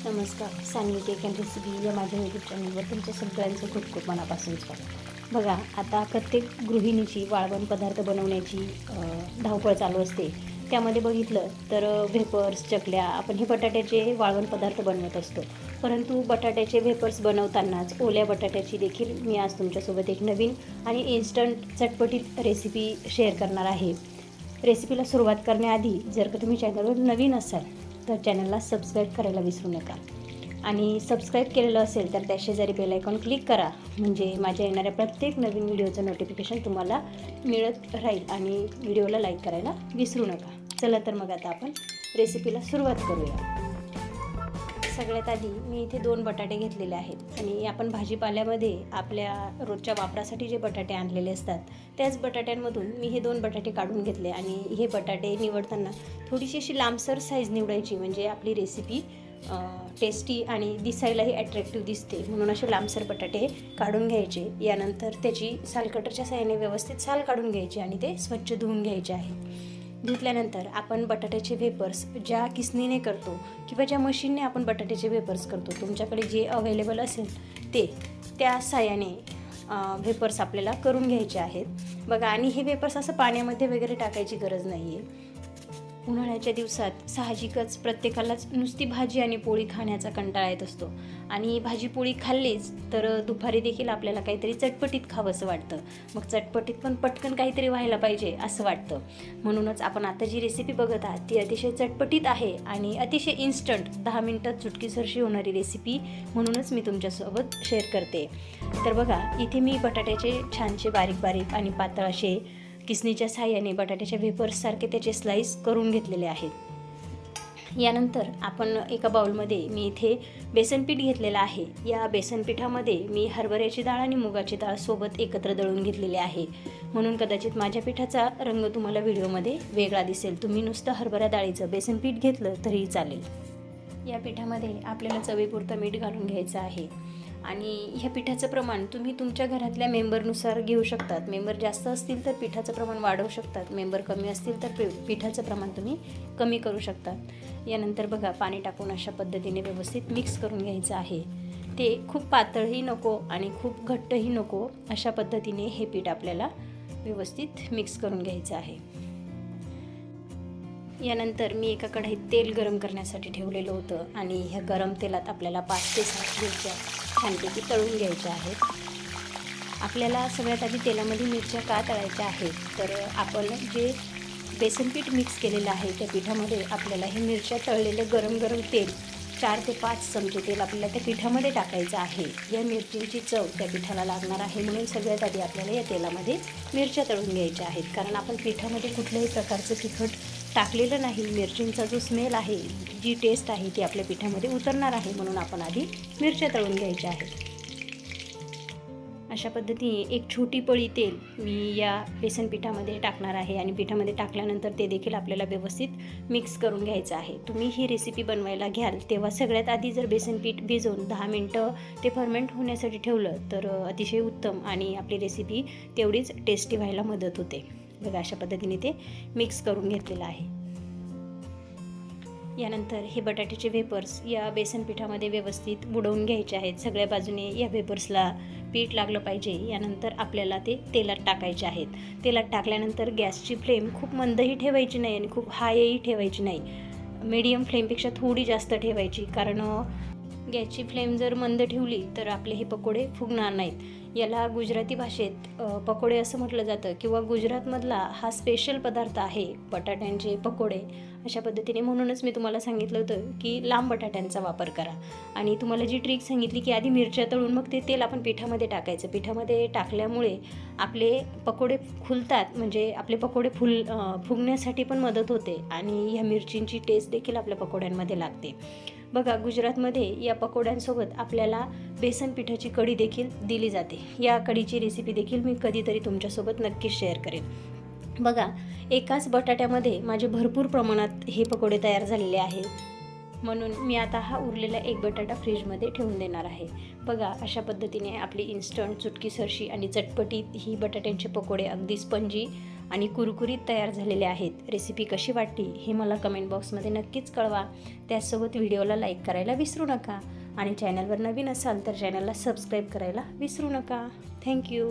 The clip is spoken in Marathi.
नमस्कार. सानवी केक अँड रेसिपी या माझ्या यूट्यूब चॅनलवर तुमचं सगळ्यांचं खूप खूप मनापासून स्वागत. बघा, आता प्रत्येक गृहिणीची वाळवण पदार्थ बनवण्याची धावपळ चालू असते. त्यामध्ये बघितलं तर वेफर्स, चकल्या, आपण हे बटाट्याचे वाळवण पदार्थ बनवत असतो. परंतु बटाट्याचे वेफर्स बनवतानाच ओल्या बटाट्याची देखील मी आज तुमच्यासोबत एक नवीन आणि इन्स्टंट चटपटीत रेसिपी शेअर करणार आहे. रेसिपीला सुरुवात करण्याआधी जर का तुम्ही चॅनलवर नवीन असाल तर चॅनलला सबस्क्राईब करायला विसरू नका. आणि सबस्क्राईब केलेलं असेल तर त्या शेजारी बेल आयकॉन क्लिक करा, म्हणजे माझ्या येणाऱ्या प्रत्येक नवीन व्हिडिओचं नोटिफिकेशन तुम्हाला मिळत राहील. आणि व्हिडिओला लाईक करायला विसरू नका. चला तर मग आता आपण रेसिपीला सुरुवात करूया. सगळ्यात आधी मी इथे 2 बटाटे घेतलेले आहेत आणि आपण भाजीपाल्यामध्ये आपल्या रोजच्या वापरासाठी जे बटाटे आणलेले असतात त्याच बटाट्यांमधून मी हे 2 बटाटे काढून घेतले. आणि हे बटाटे निवडताना थोडीशी अशी लांबसर साईज निवडायची, म्हणजे आपली रेसिपी टेस्टी आणि दिसायलाही अट्रॅक्टिव्ह दिसते. म्हणून असे लांबसर बटाटे काढून घ्यायचे. यानंतर त्याची सालकटरच्या साहाय्याने व्यवस्थित साल काढून घ्यायची आणि ते स्वच्छ धुवून घ्यायचे आहे. धुतल्यानंतर आपण बटाट्याचे वेफर्स ज्या किसनीने करतो किंवा ज्या मशीनने आपण बटाट्याचे वेफर्स करतो, तुमच्याकडे जे अवेलेबल असेल त्या साहाय्याने वेफर्स आपल्याला करून घ्यायचे आहेत. बघा, आणि हे वेफर्स असं पाण्यामध्ये वगैरे टाकायची गरज नाही आहे. उन्हाळ्याच्या दिवसात साहजिकच प्रत्येकालाच नुसती भाजी आणि पोळी खाण्याचा कंटाळा येत असतो. आणि भाजी पोळी खाल्लीच तर दुपारी देखील आपल्याला काहीतरी चटपटीत खावंसं वाटतं. मग चटपटीत पण पटकन काहीतरी व्हायला पाहिजे असं वाटतं. म्हणूनच आपण आता जी रेसिपी बघत आहात ती अतिशय चटपटीत आहे आणि अतिशय इन्स्टंट 10 मिनिटात चुटकीसरशी होणारी रेसिपी म्हणूनच मी तुमच्यासोबत शेअर करते. तर बघा, इथे मी बटाट्याचे छानसे बारीक बारीक आणि पातळ असे किसनीच्या साहाय्याने बटाट्याच्या वेफर्ससारखे त्याचे स्लाईस करून घेतलेले आहेत. यानंतर आपण एका बाउलमध्ये मी इथे बेसनपीठ घेतलेलं आहे. या बेसनपीठामध्ये मी हरभऱ्याची डाळ आणि मुगाची डाळ सोबत एकत्र दळून घेतलेले आहे. म्हणून कदाचित माझ्या पिठाचा रंग तुम्हाला व्हिडिओमध्ये वेगळा दिसेल. तुम्ही नुसतं हरभरा डाळीचं बेसनपीठ घेतलं तरीही चालेल. या पिठामध्ये आपल्याला चवीपुरतं मीठ घालून घ्यायचं आहे. आणि ह्या पिठाचं प्रमाण तुम्ही तुमच्या घरातल्या मेंबरनुसार घेऊ शकतात. मेंबर जास्त असतील तर पिठाचं प्रमाण वाढवू शकतात. मेंबर कमी असतील तर पिठाचं प्रमाण तुम्ही कमी करू शकतात. यानंतर बघा, पाणी टाकून अशा पद्धतीने व्यवस्थित मिक्स करून घ्यायचं आहे. ते खूप पातळही नको आणि खूप घट्टही नको, अशा पद्धतीने हे पीठ आपल्याला व्यवस्थित मिक्स करून घ्यायचं आहे. यानंतर मी एका कढईत तेल गरम करण्यासाठी ठेवलेलं होतं आणि ह्या गरम तेलात आपल्याला 5 ते 7 मिरच्या छानपैकी तळून घ्यायच्या आहेत. आपल्याला सगळ्यात आधी तेलामध्ये मिरच्या का तळायच्या आहेत, तर आपण जे बेसनपीठ मिक्स केलेलं आहे त्या पिठामध्ये आपल्याला हे मिरच्या तळलेलं गरम गरम तेल 4 ते 5 चमचे तेल आपल्याला त्या पिठामध्ये टाकायचं आहे. या मिरचींची चव त्या पिठाला लागणार आहे, म्हणून सगळ्यात आधी आपल्याला या तेलामध्ये मिरच्या तळून घ्यायच्या आहेत. कारण आपण पिठामध्ये कुठल्याही प्रकारचं तिखट टाकलेलं नाही. मिरचींचा जो स्मेल आहे, जी टेस्ट आहे ती आपल्या पिठामध्ये उतरणार आहे, म्हणून आपण आधी मिरच्या तळून घ्यायच्या आहेत. अशा पद्धतीने एक छोटी पळी तेल मी या बेसन पिठामध्ये टाकणार आहे आणि पिठामध्ये टाकल्यानंतर ते देखील आपल्याला व्यवस्थित मिक्स करून घ्यायचं आहे. तुम्ही ही रेसिपी बनवायला घ्याल तेव्हा सगळ्यात आधी जर बेसन पीठ भिजवून 10 मिनटं ते फर्मेंट होण्यासाठी ठेवलं तर अतिशय उत्तम आणि आपली रेसिपी तेवढीच टेस्टी व्हायला मदत होते. बघा, अशा पद्धतीने ते मिक्स करून घेतलेलं आहे. यानंतर हे बटाट्याचे वेफर्स या बेसन पिठामध्ये व्यवस्थित बुडवून घ्यायचे आहेत. सगळ्या बाजूने या वेफर्सला पीठ लागलं पाहिजे. यानंतर आपल्याला ते तेलात टाकायचे आहेत. तेलात टाकल्यानंतर गॅसची फ्लेम खूप मंदही ठेवायची नाही आणि खूप हायही ठेवायची नाही. मीडियम फ्लेमपेक्षा थोडी जास्त ठेवायची, कारण गॅसची फ्लेम जर मंद ठेवली तर आपले हे पकोडे फुगणार नाहीत. याला गुजराती भाषेत पकोडे असं म्हटलं जातं किंवा गुजरातमधला हा स्पेशल पदार्थ आहे बटाट्यांचे पकोडे. अशा पद्धतीने म्हणूनच मी तुम्हाला सांगितलं होतं की लांब बटाट्यांचा वापर करा. आणि तुम्हाला जी ट्रिक सांगितली की आधी मिरच्या तळून मग ते तेल आपण पिठामध्ये टाकायचं. पिठामध्ये टाकल्यामुळे आपले पकोडे फुलतात, म्हणजे आपले पकोडे फुगण्यासाठी पण मदत होते आणि ह्या मिरचींची टेस्ट देखील आपल्या पकोड्यांमध्ये लागते. बघा, गुजरातमध्ये या पकोड्यांसोबत आपल्याला बेसन पिठाची कढी देखील दिली जाते. या कढीची रेसिपी देखील मी कधीतरी तुमच्यासोबत नक्कीच शेअर करेन. बघा, एकाच बटाट्यामध्ये माझे भरपूर प्रमाणात हे पकोडे तयार झालेले आहेत, म्हणून मी आता हा उरलेला एक बटाटा फ्रीजमध्ये ठेवून देणार आहे. बघा, अशा पद्धतीने आपली इन्स्टंट चुटकीसरशी आणि चटपटीत ही बटाट्यांचे पकोडे अगदी स्पंजी आणि कुरकुरीत तयार झालेले आहेत। रेसिपी कशी वाटली हे मला कमेंट बॉक्समध्ये नक्कीच कळवा। त्याचसोबत व्हिडिओला लाईक करायला विसरू नका आणि चॅनलवर नवीन असाल तर चॅनलला सबस्क्राईब करायला विसरू नका। थँक्यू।